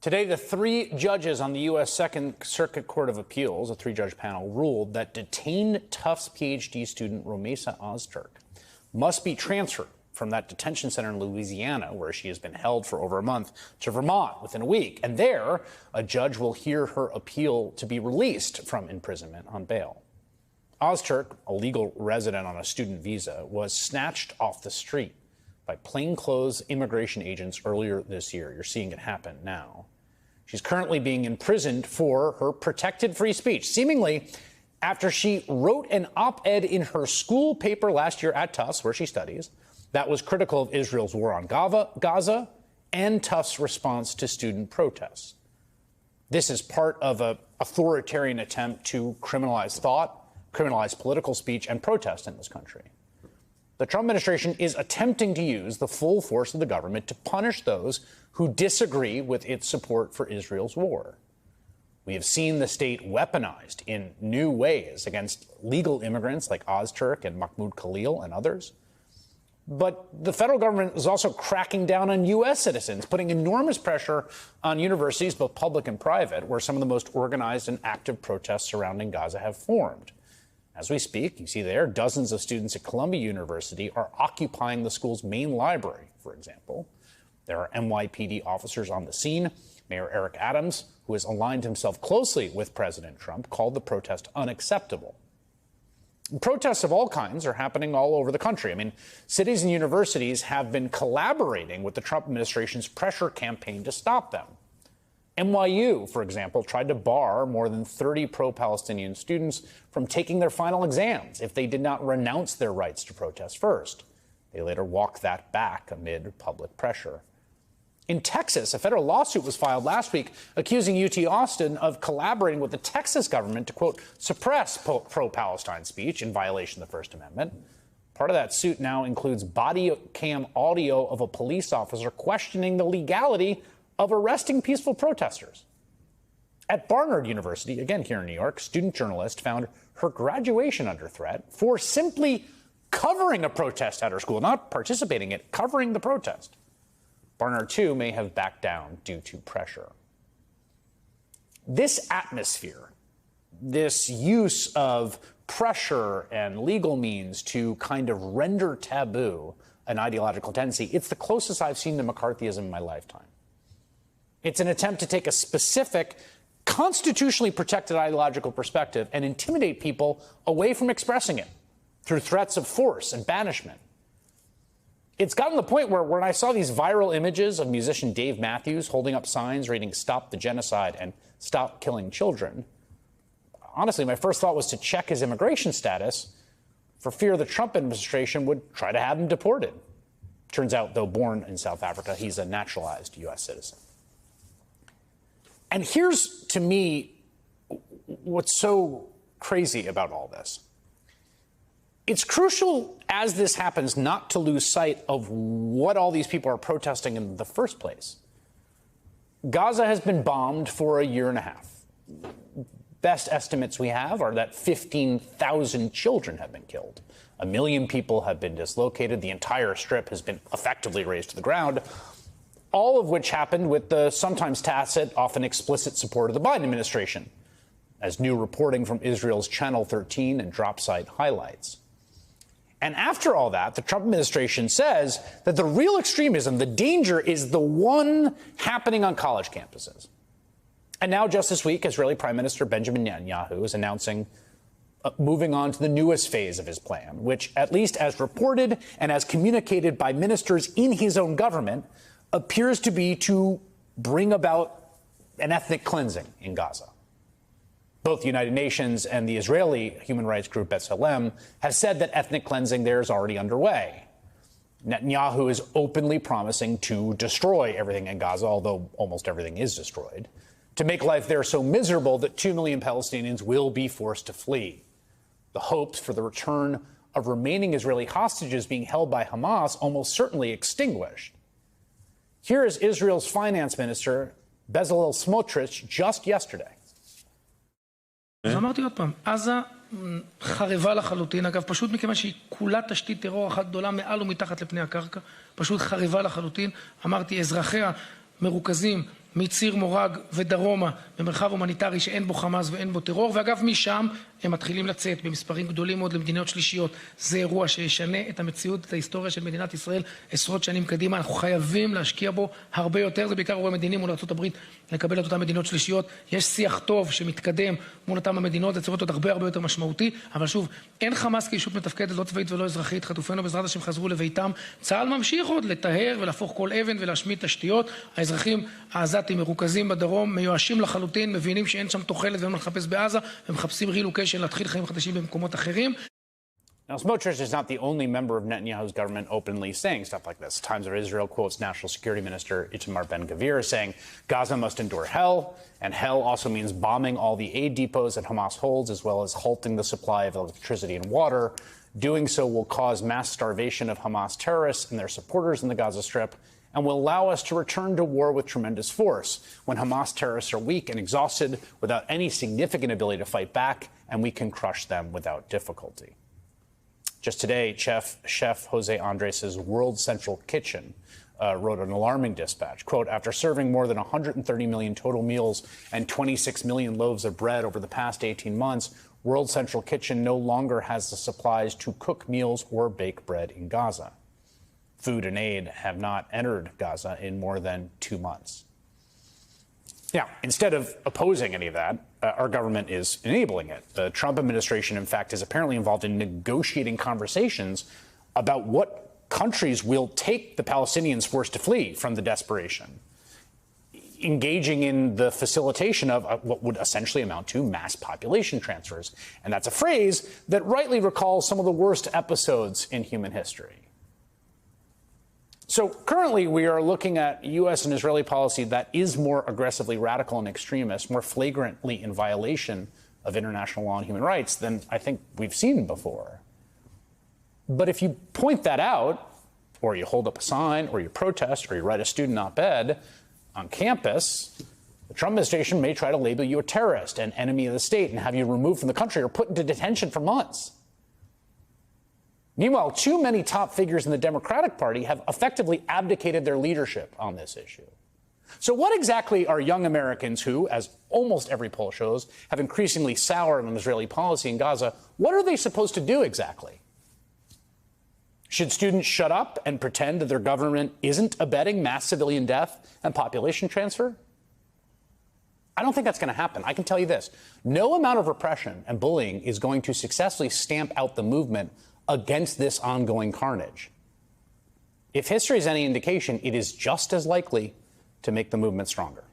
Today, the three judges on the U.S. Second Circuit Court of Appeals, a three-judge panel, ruled that detained Tufts PhD student Romesa Ozturk must be transferred from that detention center in Louisiana, where she has been held for over a month, to Vermont within a week. And there, a judge will hear her appeal to be released from imprisonment on bail. Ozturk, a legal resident on a student visa, was snatched off the street by plainclothes immigration agents earlier this year. You're seeing it happen now. She's currently being imprisoned for her protected free speech, seemingly after she wrote an op-ed in her school paper last year at Tufts, where she studies, that was critical of Israel's war on Gaza and Tufts' response to student protests. This is part of an authoritarian attempt to criminalize thought, criminalize political speech, and protest in this country. The Trump administration is attempting to use the full force of the government to punish those who disagree with its support for Israel's war. We have seen the state weaponized in new ways against legal immigrants like Ozturk and Mahmoud Khalil and others. But the federal government is also cracking down on U.S. citizens, putting enormous pressure on universities, both public and private, where some of the most organized and active protests surrounding Gaza have formed. As we speak, you see there, dozens of students at Columbia University are occupying the school's main library, for example. There are NYPD officers on the scene. Mayor Eric Adams, who has aligned himself closely with President Trump, called the protest unacceptable. Protests of all kinds are happening all over the country. I mean, cities and universities have been collaborating with the Trump administration's pressure campaign to stop them. NYU, for example, tried to bar more than 30 pro-Palestinian students from taking their final exams if they did not renounce their rights to protest first. They later walked that back amid public pressure. In Texas, a federal lawsuit was filed last week accusing UT Austin of collaborating with the Texas government to, quote, suppress pro-Palestine speech in violation of the First Amendment. Part of that suit now includes body cam audio of a police officer questioning the legality of arresting peaceful protesters. At Barnard University, again here in New York, student journalist found her graduation under threat for simply covering a protest at her school, not participating in it, covering the protest. Barnard, too, may have backed down due to pressure. This atmosphere, this use of pressure and legal means to kind of render taboo an ideological tendency, it's the closest I've seen to McCarthyism in my lifetime. It's an attempt to take a specific, constitutionally protected ideological perspective and intimidate people away from expressing it through threats of force and banishment. It's gotten to the point where when I saw these viral images of musician Dave Matthews holding up signs reading "Stop the Genocide" and "Stop Killing Children," honestly, my first thought was to check his immigration status for fear the Trump administration would try to have him deported. Turns out, though born in South Africa, he's a naturalized U.S. citizen. And here's, to me, what's so crazy about all this. It's crucial, as this happens, not to lose sight of what all these people are protesting in the first place. Gaza has been bombed for a year and a half. Best estimates we have are that 15,000 children have been killed. 1 million people have been dislocated. The entire strip has been effectively razed to the ground, all of which happened with the sometimes tacit, often explicit support of the Biden administration, as new reporting from Israel's Channel 13 and Dropsite highlights. And after all that, the Trump administration says that the real extremism, the danger, is the one happening on college campuses. And now, just this week, Israeli Prime Minister Benjamin Netanyahu is announcing moving on to the newest phase of his plan, which, at least as reported and as communicated by ministers in his own government, appears to be to bring about an ethnic cleansing in Gaza. Both the United Nations and the Israeli human rights group B'Tselem have said that ethnic cleansing there is already underway. Netanyahu is openly promising to destroy everything in Gaza, although almost everything is destroyed, to make life there so miserable that 2 million Palestinians will be forced to flee. The hopes for the return of remaining Israeli hostages being held by Hamas almost certainly extinguished. Here is Israel's finance minister, Bezalel Smotrich, just yesterday. אז אמרתי עוד פעם, עזה חרבה לחלוטין, אגב, פשוט מכיוון שהיא כולה תשתית טרור אחת גדולה מעל ומתחת לפני הקרקע, פשוט חרבה לחלוטין. אמרתי, אזרחיה מרוכזים מציר מורג ודרומה במרחב הומניטרי שאין בו חמאס ואין בו טרור, ואגב משם הם מתחילים לצאת במספרים גדולים מאוד למדינות שלישיות. זה אירוע שישנה את המציאות, את ההיסטוריה של מדינת ישראל עשרות שנים קדימה. אנחנו חייבים להשקיע בו הרבה יותר, זה בעיקר אירוע מדיני מול ארצות הברית, לקבל את אותן מדינות שלישיות. יש שיח טוב שמתקדם מול אותן המדינות, זה צריך להיות עוד הרבה יותר משמעותי, אבל שוב, אין חמאס כישות מתפקדת, לא צבאית ולא אזרחית, חטופינו בעזרת השם חזרו לביתם. צה"ל ממשיך עוד לטהר ולהפוך כל אבן ולהשמיד תשתיות. האזרחים העזתים מרוכזים בדרום, מיואשים לחלוטין, מבינים שאין שם תוחלת ואין מה לחפש בעזה, ומחפשים רילוקיישן להתחיל חיים חדשים במקומות אחרים. Now, Smotrich is not the only member of Netanyahu's government openly saying stuff like this. Times of Israel quotes National Security Minister Itamar Ben-Gvir saying Gaza must endure hell, and hell also means bombing all the aid depots that Hamas holds, as well as halting the supply of electricity and water. Doing so will cause mass starvation of Hamas terrorists and their supporters in the Gaza Strip, and will allow us to return to war with tremendous force when Hamas terrorists are weak and exhausted without any significant ability to fight back, and we can crush them without difficulty. Just today, Chef Jose Andres' World Central Kitchen wrote an alarming dispatch. Quote, after serving more than 130 million total meals and 26 million loaves of bread over the past 18 months, World Central Kitchen no longer has the supplies to cook meals or bake bread in Gaza. Food and aid have not entered Gaza in more than 2 months. Now, instead of opposing any of that, our government is enabling it. The Trump administration, in fact, is apparently involved in negotiating conversations about what countries will take the Palestinians forced to flee from the desperation, engaging in the facilitation of what would essentially amount to mass population transfers. And that's a phrase that rightly recalls some of the worst episodes in human history. So currently, we are looking at U.S. and Israeli policy that is more aggressively radical and extremist, more flagrantly in violation of international law and human rights than I think we've seen before. But if you point that out, or you hold up a sign, or you protest, or you write a student op-ed on campus, the Trump administration may try to label you a terrorist, an enemy of the state, and have you removed from the country or put into detention for months. Meanwhile, too many top figures in the Democratic Party have effectively abdicated their leadership on this issue. So what exactly are young Americans who, as almost every poll shows, have increasingly soured on Israeli policy in Gaza, what are they supposed to do exactly? Should students shut up and pretend that their government isn't abetting mass civilian death and population transfer? I don't think that's going to happen. I can tell you this. No amount of repression and bullying is going to successfully stamp out the movement against this ongoing carnage. If history is any indication, it is just as likely to make the movement stronger.